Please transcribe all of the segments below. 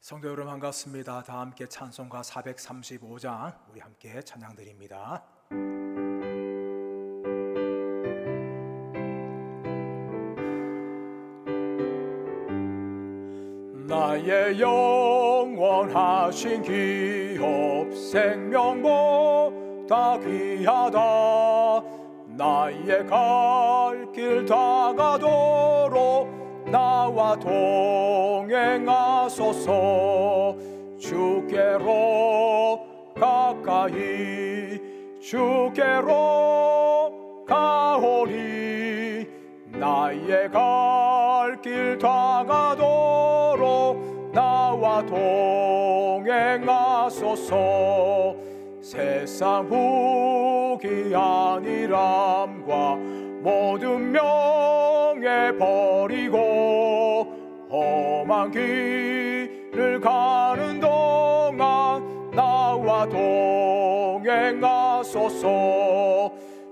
성도 여러분 반갑습니다. 다 함께 찬송가 435장 우리 함께 찬양 드립니다. 나의 영원하신 기업 생명보다 귀하다. 나의 갈 길 다가도록 나와 동행하소서. 주께로 가까이 주께로 가오리. 나의 갈 길 다가도록 나와 동행하소서. 세상 부귀 아니람과 모든 명예 버리고 험한 길을 가는 동안 나와 동행하소서.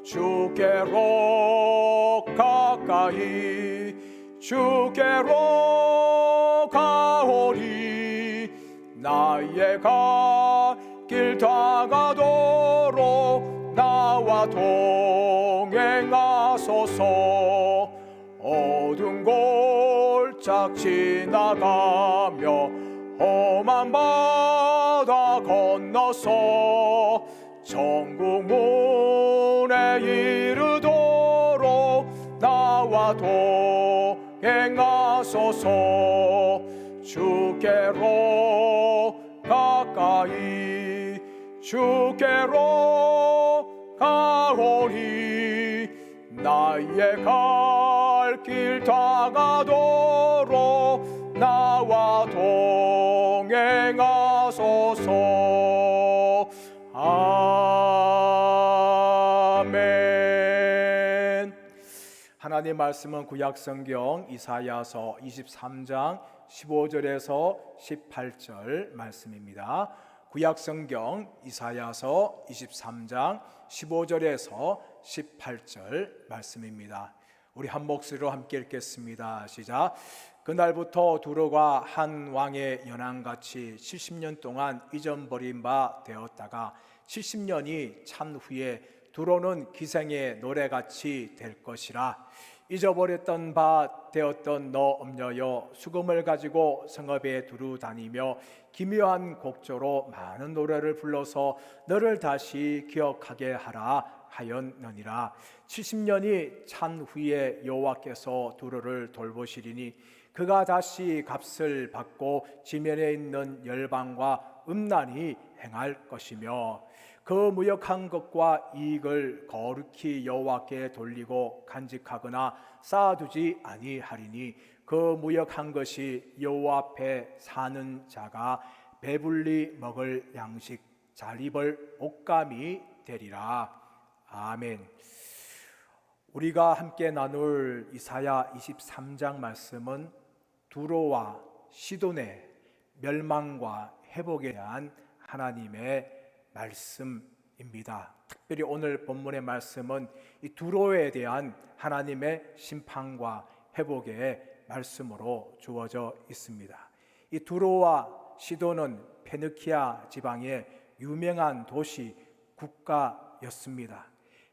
주께로 가까이 주께로 가오리. 나의 갈 길 다가도록 나와 동행하소서. 어두운 골짝 지나가며 험한 바다 건너서 천국 문에 이르도록 나와 동행하소서. 주께로 가까이 주께로 가오리. 나의 갈 길 다가도록 나와 동행하소서. 아멘. 하나님 말씀은 구약성경 이사야서 23장 15절에서 18절 말씀입니다. 구약성경 이사야서 23장 15절에서 18절 말씀입니다. 우리 한 목소리로 함께 읽겠습니다. 시작. 그날부터 두로가 한 왕의 연한같이 70년 동안 잊어버린 바 되었다가 70년이 찬 후에 두로는 기생의 노래같이 될 것이라. 잊어버렸던 바 되었던 너 엄녀여, 수금을 가지고 성읍에 두루 다니며 기묘한 곡조로 많은 노래를 불러서 너를 다시 기억하게 하라 하였느니라. 70년이 찬 후에 여호와께서 두로를 돌보시리니 그가 다시 값을 받고 지면에 있는 열방과 음란히 행할 것이며 그 무역한 것과 이익을 거룩히 여호와께 돌리고 간직하거나 쌓아두지 아니하리니 그 무역한 것이 여호와 앞에 사는 자가 배불리 먹을 양식 잘 입을 옷감이 되리라. 아멘. 우리가 함께 나눌 이사야 23장 말씀은 두로와 시돈의 멸망과 회복에 대한 하나님의 말씀입니다. 특별히 오늘 본문의 말씀은 이 두로에 대한 하나님의 심판과 회복의 말씀으로 주어져 있습니다. 이 두로와 시돈은 페니키아 지방의 유명한 도시 국가였습니다.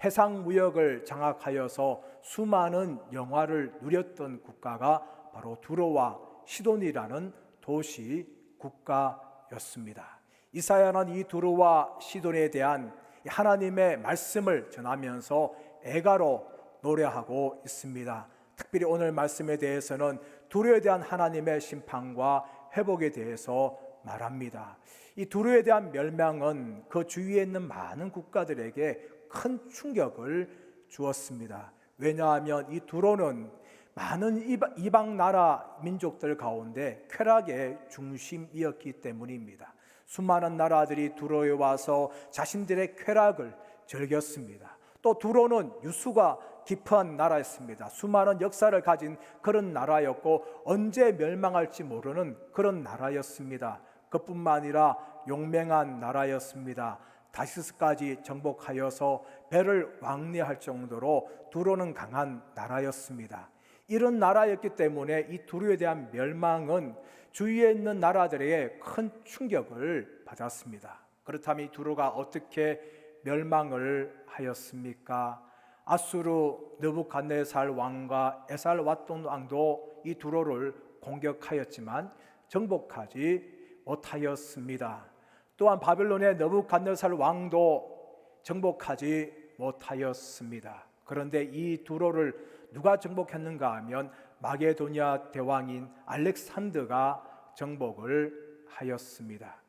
해상 무역을 장악하여서 수많은 영화를 누렸던 국가가 바로 두로와 시돈이라는 도시 국가였습니다. 이사야는 이 두로와 시돈에 대한 하나님의 말씀을 전하면서 애가로 노래하고 있습니다. 특별히 오늘 말씀에 대해서는 두로에 대한 하나님의 심판과 회복에 대해서 말합니다. 이 두로에 대한 멸망은 그 주위에 있는 많은 국가들에게 큰 충격을 주었습니다. 왜냐하면 이 두로는 많은 이방 나라 민족들 가운데 쾌락의 중심이었기 때문입니다. 수많은 나라들이 두로에 와서 자신들의 쾌락을 즐겼습니다. 또 두로는 유수가 깊은 나라였습니다. 수많은 역사를 가진 그런 나라였고 언제 멸망할지 모르는 그런 나라였습니다. 그뿐만 아니라 용맹한 나라였습니다. 다시스까지 정복하여서 배를 왕래할 정도로 두로는 강한 나라였습니다. 이런 나라였기 때문에 이 두로에 대한 멸망은 주위에 있는 나라들에게 큰 충격을 받았습니다. 그렇다면 이 두로가 어떻게 멸망을 하였습니까? 아수르 느부갓네살 왕과 에살왓돈 왕도 이 두로를 공격하였지만 정복하지 못하였습니다. 또한 바벨론의 느부갓네살 왕도 정복하지 못하였습니다. 그런데 이 두로를 누가 정복했는가 하면 마게도니아 대왕인 알렉산더가 정복을 하였습니다.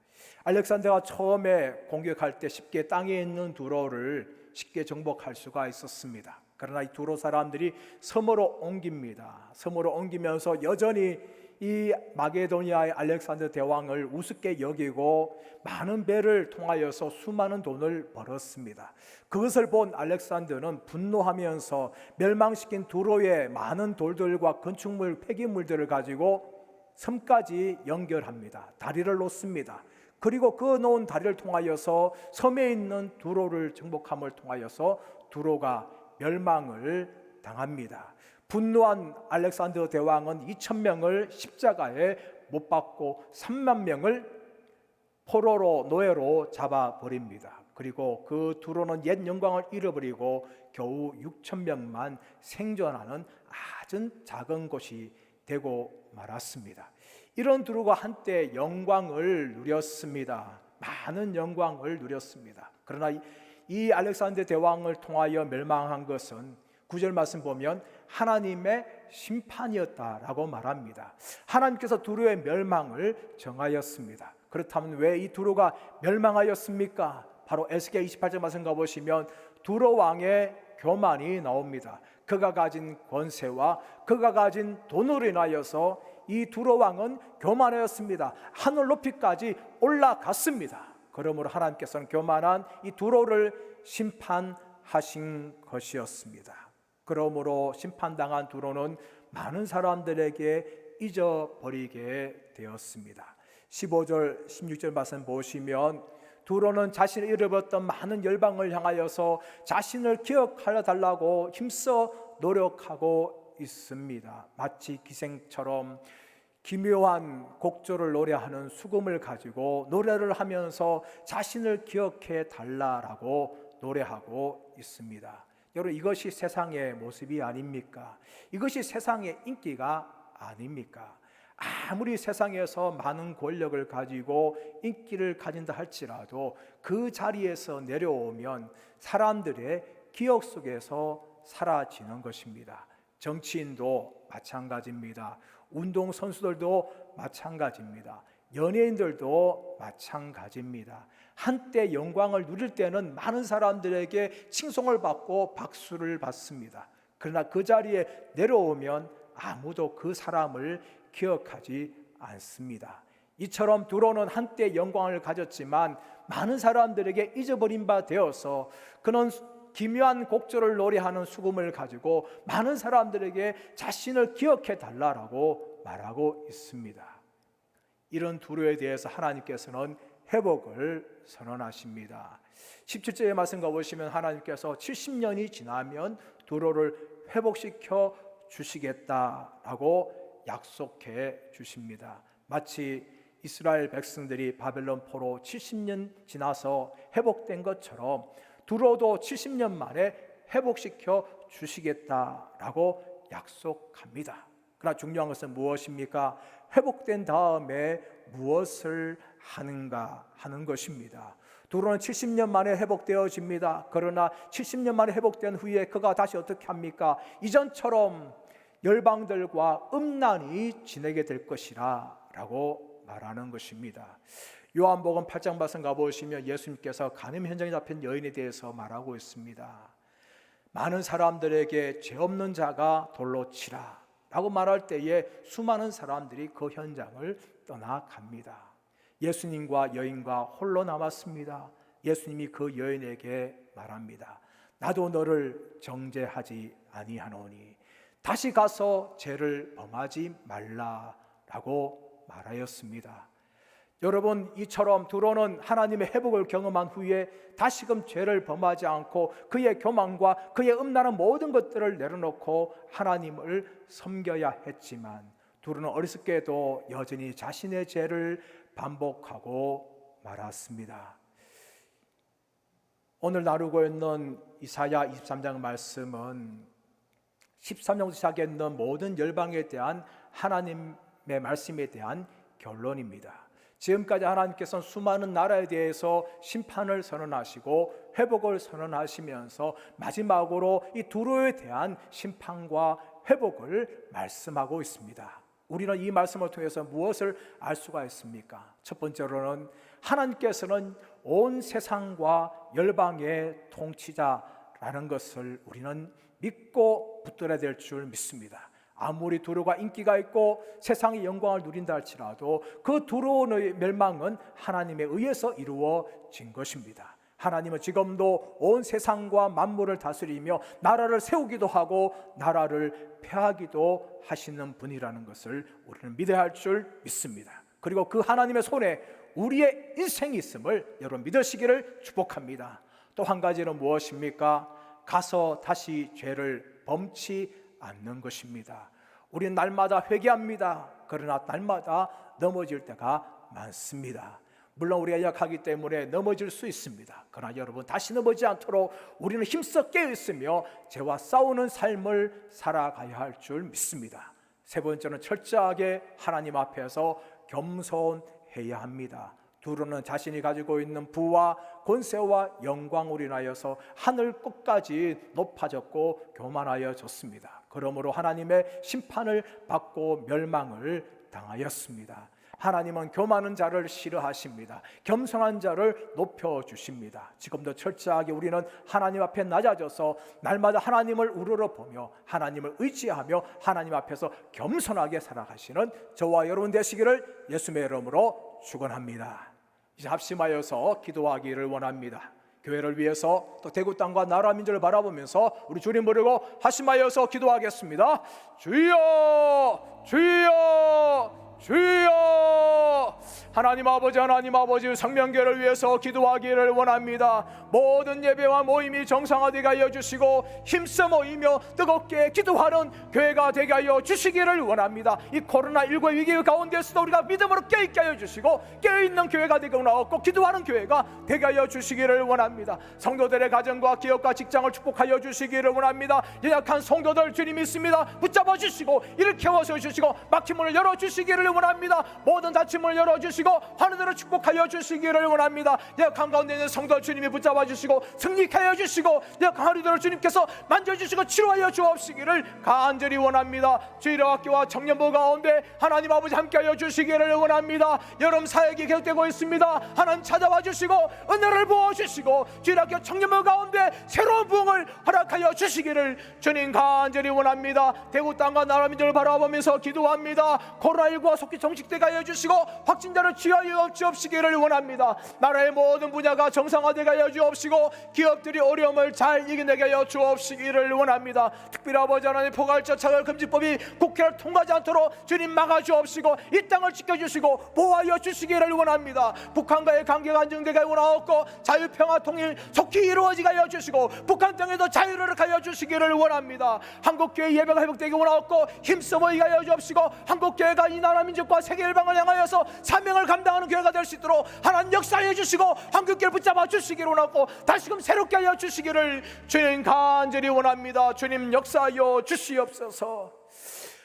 알렉산더가 처음에 공격할 때 쉽게 땅에 있는 두로를 쉽게 정복할 수가 있었습니다. 그러나 이 두로 사람들이 섬으로 옮깁니다. 섬으로 옮기면서 여전히 이 마게도니아의 알렉산더 대왕을 우습게 여기고 많은 배를 통하여서 수많은 돈을 벌었습니다. 그것을 본 알렉산더는 분노하면서 멸망시킨 두로의 많은 돌들과 건축물, 폐기물들을 가지고 섬까지 연결합니다. 다리를 놓습니다. 그리고 그 놓은 다리를 통하여서 섬에 있는 두로를 정복함을 통하여서 두로가 멸망을 당합니다. 분노한 알렉산더 대왕은 2,000명을 십자가에 못 박고 3만 명을 포로로 노예로 잡아버립니다. 그리고 그 두로는 옛 영광을 잃어버리고 겨우 6,000명만 생존하는 아주 작은 곳이 되고 말았습니다. 이런 두로가 한때 영광을 누렸습니다. 많은 영광을 누렸습니다. 그러나 이 알렉산더 대왕을 통하여 멸망한 것은 9절 말씀 보면 하나님의 심판이었다라고 말합니다. 하나님께서 두로의 멸망을 정하였습니다. 그렇다면 왜 이 두로가 멸망하였습니까? 바로 에스겔 28절 말씀 가보시면 두로 왕의 교만이 나옵니다. 그가 가진 권세와 그가 가진 돈으로 인하여서 이 두로 왕은 교만하였습니다. 하늘 높이까지 올라갔습니다. 그러므로 하나님께서는 교만한 이 두로를 심판하신 것이었습니다. 그러므로 심판당한 두로는 많은 사람들에게 잊어버리게 되었습니다. 15절 16절 말씀 보시면 두로는 자신을 잃어버렸던 많은 열방을 향하여서 자신을 기억하여 달라고 힘써 노력하고 있습니다. 마치 기생처럼 기묘한 곡조를 노래하는 수금을 가지고 노래를 하면서 자신을 기억해 달라라고 노래하고 있습니다. 여러분, 이것이 세상의 모습이 아닙니까? 이것이 세상의 인기가 아닙니까? 아무리 세상에서 많은 권력을 가지고 인기를 가진다 할지라도 그 자리에서 내려오면 사람들의 기억 속에서 사라지는 것입니다. 정치인도 마찬가지입니다. 운동선수들도 마찬가지입니다. 연예인들도 마찬가지입니다. 한때 영광을 누릴 때는 많은 사람들에게 칭송을 받고 박수를 받습니다. 그러나 그 자리에 내려오면 아무도 그 사람을 기억하지 않습니다. 이처럼 두로는 한때 영광을 가졌지만 많은 사람들에게 잊어버린 바 되어서 그는 기묘한 곡조를 노래하는 수금을 가지고 많은 사람들에게 자신을 기억해 달라고 말하고 있습니다. 이런 두로에 대해서 하나님께서는 회복을 선언하십니다. 17절의 말씀 가보시면 하나님께서 70년이 지나면 두로를 회복시켜 주시겠다라고 약속해 주십니다. 마치 이스라엘 백성들이 바벨론 포로 70년 지나서 회복된 것처럼 두로도 70년 만에 회복시켜 주시겠다라고 약속합니다. 그러나 중요한 것은 무엇입니까? 회복된 다음에 무엇을 하는가 하는 것입니다. 두로는 70년 만에 회복되어집니다. 그러나 70년 만에 회복된 후에 그가 다시 어떻게 합니까? 이전처럼 열방들과 음란히 지내게 될 것이라 라고 말하는 것입니다. 요한복음 8장 말씀 가보시면 예수님께서 간음 현장에 잡힌 여인에 대해서 말하고 있습니다. 많은 사람들에게 죄 없는 자가 돌로 치라 라고 말할 때에 수많은 사람들이 그 현장을 떠나갑니다. 예수님과 여인과 홀로 남았습니다. 예수님이 그 여인에게 말합니다. 나도 너를 정죄하지 아니하노니 다시 가서 죄를 범하지 말라라고 말하였습니다. 여러분, 이처럼 두로는 하나님의 회복을 경험한 후에 다시금 죄를 범하지 않고 그의 교만과 그의 음란한 모든 것들을 내려놓고 하나님을 섬겨야 했지만, 두로는 어리석게도 여전히 자신의 죄를 반복하고 말았습니다. 오늘 나누고 있는 이사야 23장 말씀은 13장부터 시작했는 모든 열방에 대한 하나님의 말씀에 대한 결론입니다. 지금까지 하나님께서는 수많은 나라에 대해서 심판을 선언하시고 회복을 선언하시면서 마지막으로 이 두로에 대한 심판과 회복을 말씀하고 있습니다. 우리는 이 말씀을 통해서 무엇을 알 수가 있습니까? 첫 번째로는 하나님께서는 온 세상과 열방의 통치자라는 것을 우리는 믿고 붙들어야 될 줄 믿습니다. 아무리 두로가 인기가 있고 세상의 영광을 누린다 할지라도 그 두로의 멸망은 하나님에 의해서 이루어진 것입니다. 하나님은 지금도 온 세상과 만물을 다스리며 나라를 세우기도 하고 나라를 폐하기도 하시는 분이라는 것을 우리는 믿어야 할 줄 믿습니다. 그리고 그 하나님의 손에 우리의 인생이 있음을 여러분 믿으시기를 축복합니다. 또 한 가지는 무엇입니까? 가서 다시 죄를 범치 않는 것입니다. 우리는 날마다 회개합니다. 그러나 날마다 넘어질 때가 많습니다. 물론 우리가 약하기 때문에 넘어질 수 있습니다. 그러나 여러분, 다시 넘어지지 않도록 우리는 힘써 깨어있으며 죄와 싸우는 삶을 살아가야 할 줄 믿습니다. 세 번째는 철저하게 하나님 앞에서 겸손해야 합니다. 두로는 자신이 가지고 있는 부와 권세와 영광으로 인하여서 하늘 끝까지 높아졌고 교만하여졌습니다. 그러므로 하나님의 심판을 받고 멸망을 당하였습니다. 하나님은 교만한 자를 싫어하십니다. 겸손한 자를 높여주십니다. 지금도 철저하게 우리는 하나님 앞에 낮아져서 날마다 하나님을 우러러보며 하나님을 의지하며 하나님 앞에서 겸손하게 살아가시는 저와 여러분 되시기를 예수님의 이름으로 축원합니다. 이제 합심하여서 기도하기를 원합니다. 교회를 위해서 또 대구 땅과 나라 민족을 바라보면서 우리 주님 부르고 합심하여서 기도하겠습니다. 주여, 주여, 주여. 하나님 아버지 생명교회를 위해서 기도하기를 원합니다. 모든 예배와 모임이 정상화되게 하여 주시고 힘써 모이며 뜨겁게 기도하는 교회가 되게 하여 주시기를 원합니다. 이 코로나19 위기 가운데서도 우리가 믿음으로 깨있게 하여 주시고 깨어있는 교회가 되게 하고 기도하는 교회가 되게 하여 주시기를 원합니다. 성도들의 가정과 기업과 직장을 축복하여 주시기를 원합니다. 연약한 성도들 주님 있습니다. 붙잡아 주시고 이를 키워서 주시고 막힌 문을 열어주시기를 원합니다. 모든 닫힌 문을 열어주시고 하늘으로 축복하여 주시기를 원합니다. 연약한 가운데 있는 성도 주님이 붙잡아 주시고 승리케 하여 주시고 연약한 하루들을 주님께서 만져주시고 치료하여 주옵시기를 간절히 원합니다. 주일의 학교와 청년부 가운데 하나님 아버지 함께하여 주시기를 원합니다. 여름 사역이 계속되고 있습니다. 하나님 찾아와 주시고 은혜를 부어주시고 주일의 학교 청년부 가운데 새로운 부흥을 허락하여 주시기를 주님 간절히 원합니다. 대구 땅과 나라 민족을 바라보면서 기도합니다. 코로나19가 속히 종식되게 하여 주시고 확진자를 취하여 주옵시기를 원합니다. 나라의 모든 분야가 정상화되게 하여 주옵시고 기업들이 어려움을 잘 이겨내게 하여 주옵시기를 원합니다. 특별히 아버지 하나님 포괄적 차별금지법이 국회를 통과하지 않도록 주님 막아주옵시고 이 땅을 지켜주시고 보호하여 주시기를 원합니다. 북한과의 관계가 안정되게 원하옵고 자유평화 통일 속히 이루어지게 하여 주시고 북한 땅에도 자유를 하여 주시기를 원합니다. 한국교회 예배가 회복되게 원하옵고 힘써 모이게 하여 주옵시고 한국교회가 이 나라 민족과 세계 열방을 향하여서 사명을 감당하는 교회가 될 수 있도록 하나님 역사해 주시고 한국교회를 붙잡아 주시기를 원하고 다시금 새롭게 하여 주시기를 주님 간절히 원합니다. 주님 역사하여 주시옵소서.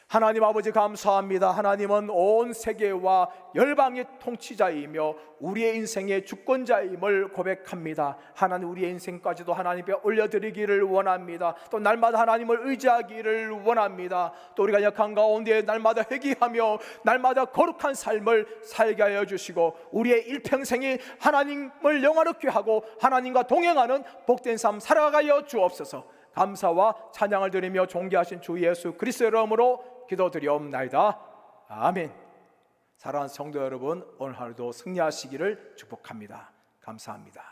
하나님 아버지 감사합니다. 하나님은 온 세계와 열방의 통치자이며 우리의 인생의 주권자임을 고백합니다. 하나님 우리의 인생까지도 하나님 앞에 올려드리기를 원합니다. 또 날마다 하나님을 의지하기를 원합니다. 또 우리가 약한 가운데 날마다 회개하며 날마다 거룩한 삶을 살게 하여 주시고 우리의 일평생이 하나님을 영화롭게 하고 하나님과 동행하는 복된 삶 살아가여 주옵소서. 감사와 찬양을 드리며 존귀하신 주 예수 그리스도의 이름으로 기도드리옵나이다. 아멘. 사랑하는 성도 여러분, 오늘 하루도 승리하시기를 축복합니다. 감사합니다.